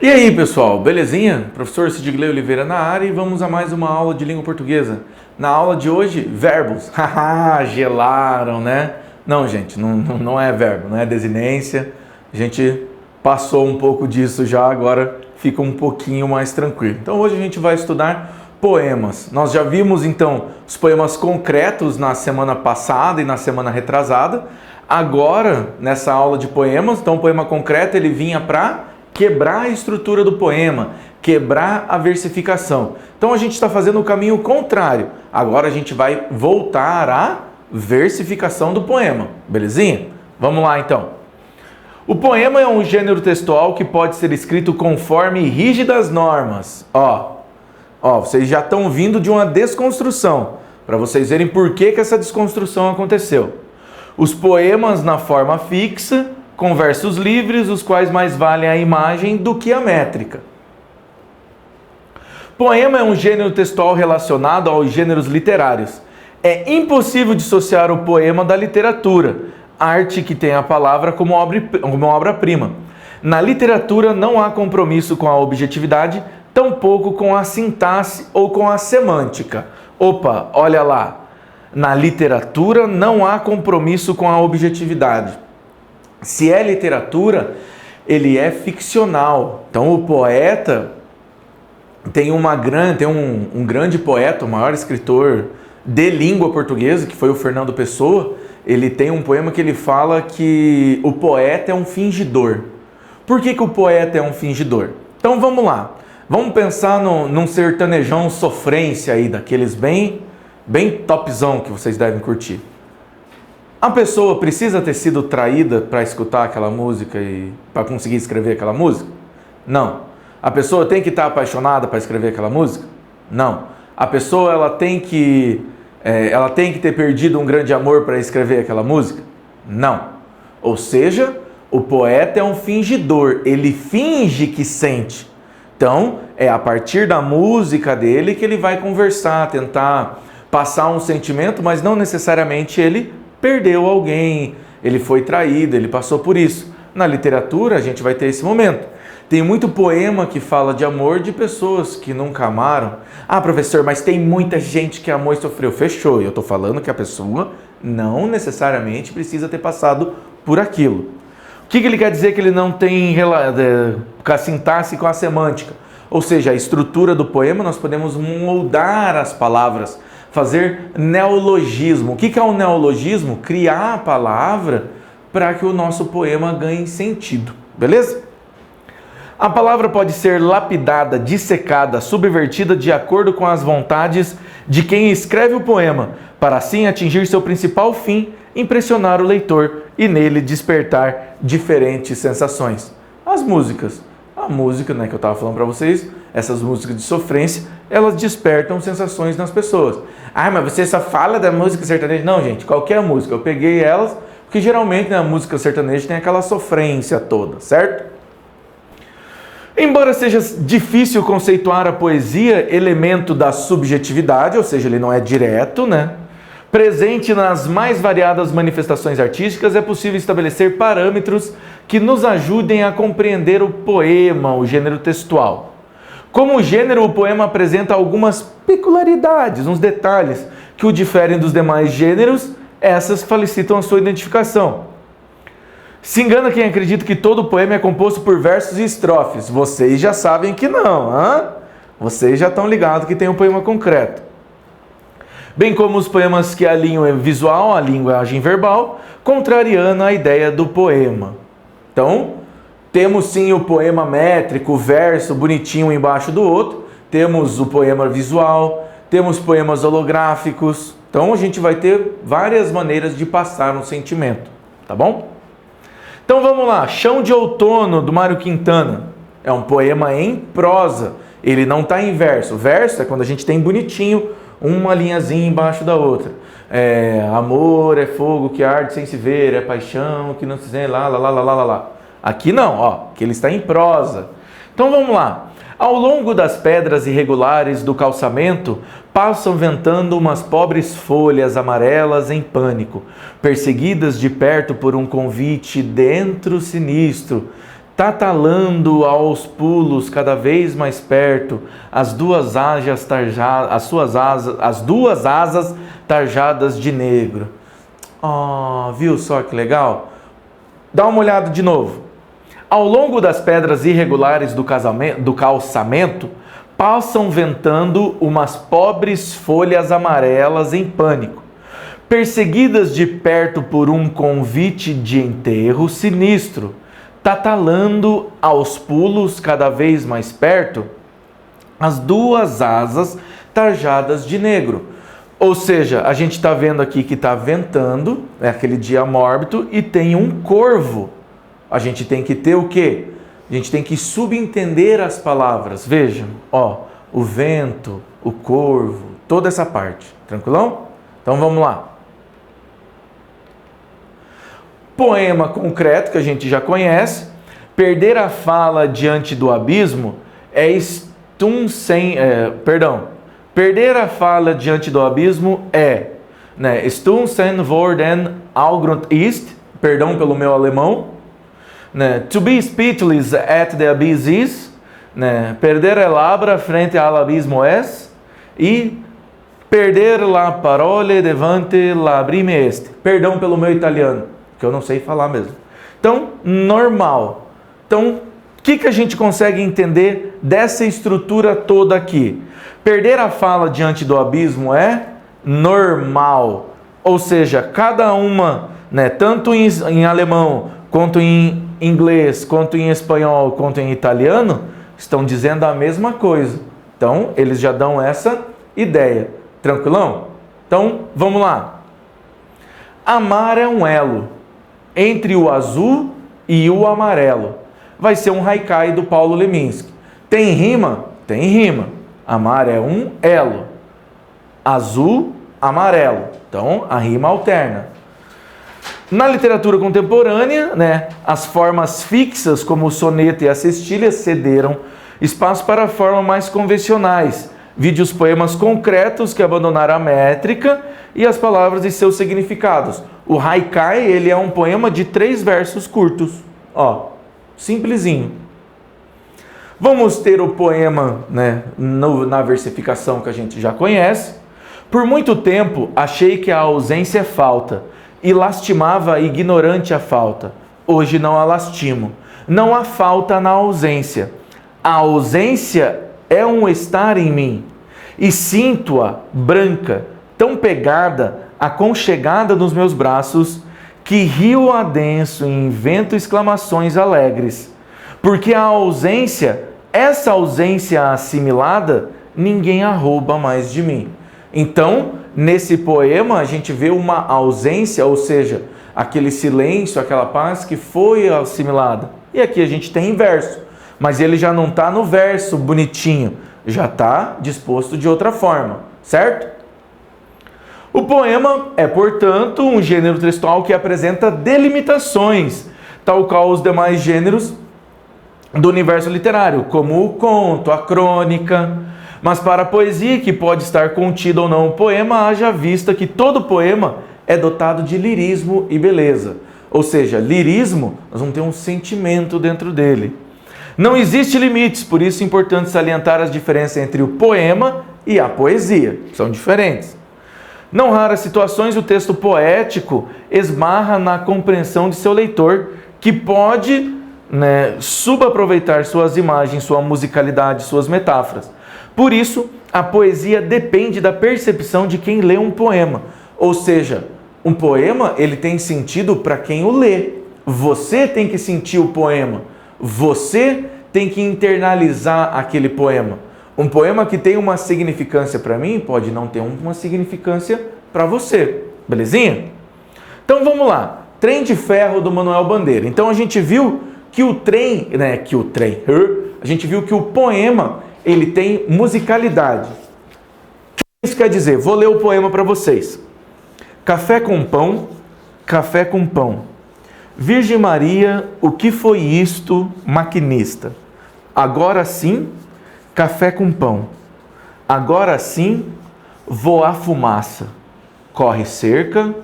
E aí, pessoal, belezinha? Professor Sidgley Oliveira na área e vamos a mais uma aula de língua portuguesa. Na aula de hoje, verbos. Haha, gelaram, né? Não, gente, não é verbo, não é desinência. A gente passou um pouco disso já, agora fica um pouquinho mais tranquilo. Então hoje a gente vai estudar poemas. Nós já vimos então os poemas concretos na semana passada e na semana retrasada. Agora, nessa aula de poemas, então o poema concreto ele vinha para quebrar a estrutura do poema, quebrar a versificação. Então a gente está fazendo o caminho contrário. Agora a gente vai voltar à versificação do poema, belezinha? Vamos lá então. O poema é um gênero textual que pode ser escrito conforme rígidas normas. Vocês já estão vindo de uma desconstrução, para vocês verem por que essa desconstrução aconteceu. Os poemas na forma fixa, com versos livres, os quais mais valem a imagem do que a métrica. Poema é um gênero textual relacionado aos gêneros literários. É impossível dissociar o poema da literatura, arte que tem a palavra como obra-prima. Na literatura não há compromisso com a objetividade, tampouco com a sintaxe ou com a semântica. Opa, olha lá. Na literatura não há compromisso com a objetividade. Se é literatura, ele é ficcional. Então o poeta tem um grande poeta, o maior escritor de língua portuguesa, que foi o Fernando Pessoa. Ele tem um poema que ele fala que o poeta é um fingidor. Por que o poeta é um fingidor? Então vamos lá. Vamos pensar num sertanejão sofrência aí, daqueles bem topzão que vocês devem curtir. A pessoa precisa ter sido traída para escutar aquela música e para conseguir escrever aquela música? Não. A pessoa tem que estar apaixonada para escrever aquela música? Não. A pessoa ela tem que ter perdido um grande amor para escrever aquela música? Não. Ou seja, o poeta é um fingidor, ele finge que sente. Então, é a partir da música dele que ele vai conversar, tentar passar um sentimento, mas não necessariamente ele perdeu alguém, ele foi traído, ele passou por isso. Na literatura, a gente vai ter esse momento. Tem muito poema que fala de amor de pessoas que nunca amaram. Ah, professor, mas tem muita gente que amou e sofreu. Fechou, eu estou falando que a pessoa não necessariamente precisa ter passado por aquilo. O que ele quer dizer que ele não tem com a sintaxe e com a semântica? Ou seja, a estrutura do poema nós podemos moldar as palavras, fazer neologismo. O que é um neologismo? Criar a palavra para que o nosso poema ganhe sentido, beleza? A palavra pode ser lapidada, dissecada, subvertida de acordo com as vontades de quem escreve o poema, para assim atingir seu principal fim, impressionar o leitor e nele despertar diferentes sensações. As músicas. A música, que eu estava falando para vocês, essas músicas de sofrência, elas despertam sensações nas pessoas. Ah, mas você só fala da música sertaneja? Não, gente, qualquer música. Eu peguei elas, porque geralmente a música sertaneja tem aquela sofrência toda, certo? Embora seja difícil conceituar a poesia, elemento da subjetividade, ou seja, ele não é direto, presente nas mais variadas manifestações artísticas, é possível estabelecer parâmetros que nos ajudem a compreender o poema, o gênero textual. Como gênero, o poema apresenta algumas peculiaridades, uns detalhes que o diferem dos demais gêneros, essas facilitam a sua identificação. Se engana quem acredita que todo poema é composto por versos e estrofes. Vocês já sabem que não, Vocês já estão ligados que tem um poema concreto. Bem como os poemas que alinham o visual, a linguagem verbal, contrariando a ideia do poema. Então, temos sim o poema métrico, o verso bonitinho um embaixo do outro, temos o poema visual, temos poemas holográficos. Então, a gente vai ter várias maneiras de passar um sentimento, tá bom? Então, vamos lá. Chão de Outono, do Mário Quintana. É um poema em prosa, ele não está em verso. Verso é quando a gente tem bonitinho uma linhazinha embaixo da outra. Amor é fogo que arde sem se ver, é paixão que não se vê, lá. Aqui não, que ele está em prosa. Então vamos lá. Ao longo das pedras irregulares do calçamento, passam ventando umas pobres folhas amarelas em pânico, perseguidas de perto por um convite dentro sinistro. tatalando aos pulos cada vez mais perto, as duas asas tarjadas de negro. Oh, viu só que legal? Dá uma olhada de novo. Ao longo das pedras irregulares do calçamento, passam ventando umas pobres folhas amarelas em pânico, perseguidas de perto por um convite de enterro sinistro, tatalando aos pulos cada vez mais perto, as duas asas tarjadas de negro. Ou seja, a gente está vendo aqui que está ventando, é aquele dia mórbido, e tem um corvo. A gente tem que ter o quê? A gente tem que subentender as palavras. Vejam, ó, o vento, o corvo, toda essa parte. Tranquilão? Então vamos lá. Poema concreto que a gente já conhece. Perder a fala diante do abismo Perder a fala diante do abismo Stumm sen vor den Allgrund ist, perdão pelo meu alemão. To be speechless at the abyss is, perder a labra frente ao abismo es, e perder la parole devante labrime est. Perdão pelo meu italiano, que eu não sei falar mesmo. Então, normal. Então, o que a gente consegue entender dessa estrutura toda aqui? Perder a fala diante do abismo é normal. Ou seja, cada uma, tanto em alemão, quanto em inglês, quanto em espanhol, quanto em italiano, estão dizendo a mesma coisa. Então, eles já dão essa ideia. Tranquilão? Então, vamos lá. Amar é um elo entre o azul e o amarelo. Vai ser um haikai do Paulo Leminski. Tem rima? Tem rima. Amar é um elo. Azul, amarelo. Então, a rima alterna. Na literatura contemporânea, as formas fixas, como o soneto e a cestilha, cederam espaço para formas mais convencionais. Vide os poemas concretos que abandonaram a métrica e as palavras e seus significados. O haikai, ele é um poema de 3 versos curtos. Ó, simplesinho. Vamos ter o poema, na versificação que a gente já conhece. Por muito tempo, achei que a ausência é falta, e lastimava ignorante a falta. Hoje não a lastimo. Não há falta na ausência. A ausência é um estar em mim. E sinto-a branca, tão pegada, aconchegada nos meus braços, que rio adenso e invento exclamações alegres. Porque a ausência, essa ausência assimilada, ninguém a rouba mais de mim. Então, nesse poema, a gente vê uma ausência, ou seja, aquele silêncio, aquela paz que foi assimilada. E aqui a gente tem verso, mas ele já não está no verso bonitinho, já está disposto de outra forma, certo? O poema é, portanto, um gênero textual que apresenta delimitações, tal qual os demais gêneros do universo literário, como o conto, a crônica. Mas para a poesia, que pode estar contido ou não o poema, haja vista que todo poema é dotado de lirismo e beleza. Ou seja, lirismo, nós vamos ter um sentimento dentro dele. Não existe limites, por isso é importante salientar as diferenças entre o poema e a poesia. São diferentes. Não raras situações, o texto poético esmarra na compreensão de seu leitor, que pode subaproveitar suas imagens, sua musicalidade, suas metáforas. Por isso, a poesia depende da percepção de quem lê um poema. Ou seja, um poema ele tem sentido para quem o lê. Você tem que sentir o poema. Você tem que internalizar aquele poema. Um poema que tem uma significância para mim pode não ter uma significância para você. Belezinha? Então vamos lá. Trem de Ferro do Manuel Bandeira. Então a gente viu que a gente viu que o poema ele tem musicalidade. O que isso quer dizer? Vou ler o poema para vocês. Café com pão, café com pão. Virgem Maria, o que foi isto, maquinista? Agora sim, café com pão. Agora sim, voa fumaça. Corre cerca,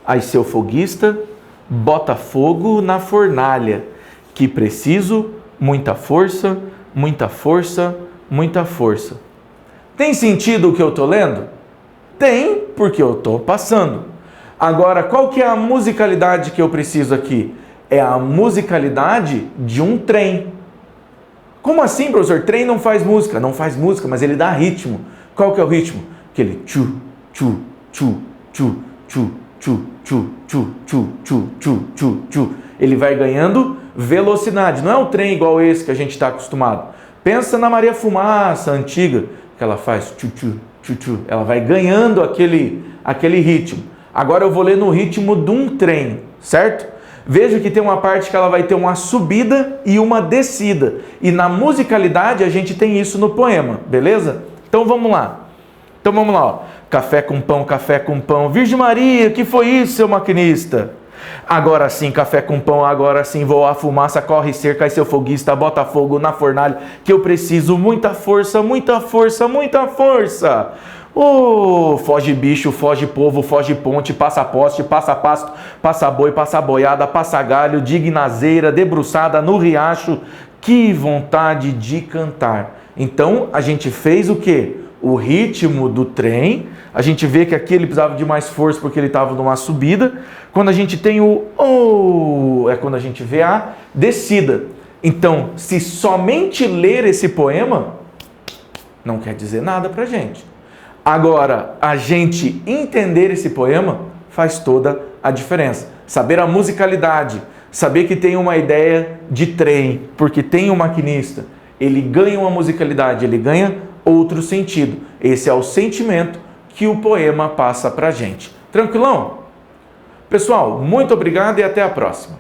aí seu foguista, bota fogo na fornalha. que preciso muita força, muita força, muita força. Tem sentido o que eu estou lendo? Tem, porque eu estou passando. Agora, qual que é a musicalidade que eu preciso aqui? É a musicalidade de um trem. Como assim, professor? Trem não faz música. Não faz música, mas ele dá ritmo. Qual que é o ritmo? Aquele tchu, tchu, tchu, tchu, tchu, tchu, tchu, tchu, tchu, tchu, tchu, tchu, tchu. Ele vai ganhando velocidade. Não é um trem igual esse que a gente está acostumado. Pensa na Maria Fumaça antiga, que ela faz tchu, tchu, tchu, tchu. Ela vai ganhando aquele ritmo. Agora eu vou ler no ritmo de um trem, certo? Veja que tem uma parte que ela vai ter uma subida e uma descida. E na musicalidade a gente tem isso no poema, beleza? Então vamos lá. Ó. Café com pão. Virgem Maria, que foi isso, seu maquinista? Agora sim, café com pão, agora sim, voa a fumaça, corre cerca, cai seu foguista, bota fogo na fornalha, que eu preciso muita força, muita força, muita força. Oh, foge bicho, foge povo, foge ponte, passa poste, passa pasto, passa boi, passa boiada, passa galho, dignazeira, debruçada no riacho, que vontade de cantar. Então, a gente fez o quê? O ritmo do trem, a gente vê que aqui ele precisava de mais força porque ele estava numa subida. Quando a gente tem o oh, é quando a gente vê a descida. Então, se somente ler esse poema, não quer dizer nada pra gente. Agora, a gente entender esse poema faz toda a diferença. Saber a musicalidade, saber que tem uma ideia de trem, porque tem um maquinista, ele ganha uma musicalidade, ele ganha outro sentido. Esse é o sentimento que o poema passa pra gente. Tranquilão? Pessoal, muito obrigado e até a próxima.